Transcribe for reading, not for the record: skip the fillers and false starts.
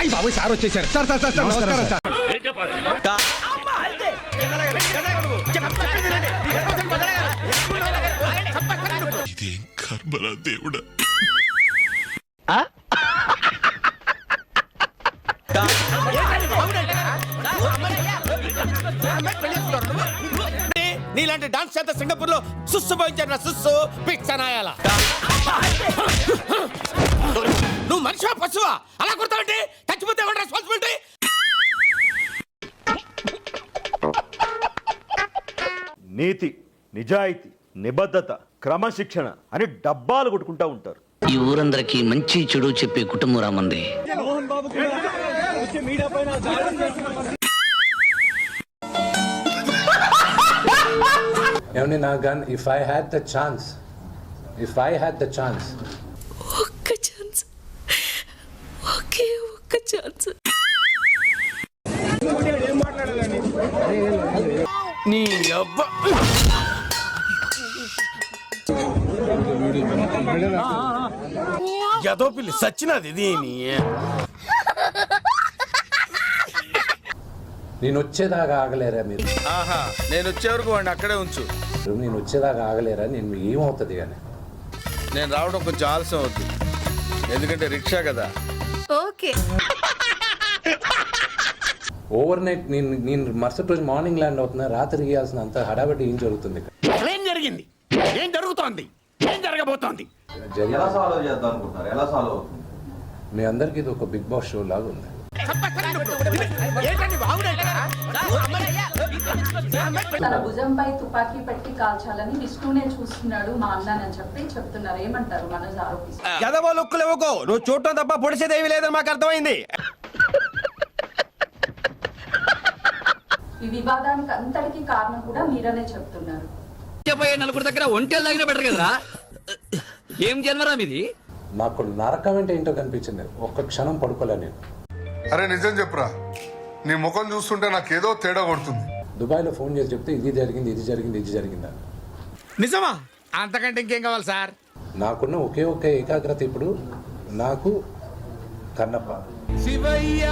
అయ్యి బాబు సార్ వచ్చేసారు. Sir sir sir నమస్కారం సార్. ఇదేం కర్మరా దేవుడా. నీలాంటి డాన్స్ చేత సింగపూర్ లో సుస్సు పోయించారు. సుస్సు పిచ్చనాయాల. నువ్వు మనిషివా పశువా? అలా కుడతావంటే చచ్చిపోతే ఎవరి రెస్పాన్సిబిలిటీ? నీతి, నిజాయితీ, నిబద్ధత, క్రమశిక్షణ అని డబ్బాలు కొట్టుకుంటా ఉంటారు. ఈ ఊరందరికీ మంచి చెడు చెప్పే కుటుంబం రామంది. ఏమండి నా gun if I had the chance ఒక్క ఛాన్స్, ఒకే ఒక్క ఛాన్స్. నీ అబ్బా ఎదో పిల్లి సచ్చినది దీని. నేను వచ్చేదాకా ఆగలేరా మీరు? ఆహా, నేను వచ్చే వరకు వాడిని అక్కడే ఉంచు. నేను వచ్చేదాకా ఆగలేరా? నేను ఏమవుతుంది కానీ నేను రావడం కొంచెం ఆలస్యం అవుతుంది, ఎందుకంటే రిక్షా కదా. ఓకే. ఓవర్ నైట్ నేను మరుసటి రోజు మార్నింగ్ ల్యాండ్ అవుతున్నా. రాత్రి ఇవ్వాల్సిన అంత హడాబడి ఏం జరుగుతుంది? ఏం జరిగింది? ఏం జరుగుతోంది? ఏం జరగబోతోంది? మీ అందరికీ ఇది ఒక బిగ్ బాస్ షో లాగా ఉంది. తన భుజంపై తుపాకీ పెట్టి కాల్చాలని విష్ణునే చూస్తున్నాడు మా అన్నని చెప్పి చెప్తున్నారు. ఏమంటారు మనోజ్ ఆరోపిస్తారు? ఎదవో లుక్కులు ఇవ్వకో, నువ్వు చూడటం తప్ప పొడిచేదేవి లేదని మాకు అర్థమైంది. ఈ వివాదానికి అంతటికీ కారణం కూడా మీరనే చెప్తున్నారు. నలుగురు దగ్గర ఒంటెలు తగిన బెటర్ కదరా. ఏం జన్మరా మీది? నాకు నరకం అంటే ఏంటో కనిపించింది. ఒక్క క్షణం పడుకోలే నేను. అరే నిజం చెప్పురా, నీ ముఖం చూస్తుంటే నాకేదో తేడా కొడుతుంది. దుబాయ్లో ఫోన్ చేసి చెప్తే ఇది జరిగింది అని. నిజమా? అంతకంటే ఇంకేం కావాలి సార్? నాకున్న ఒకే ఒక్క ఏకాగ్రత ఇప్పుడు నాకు కన్నప్ప. శివయ్య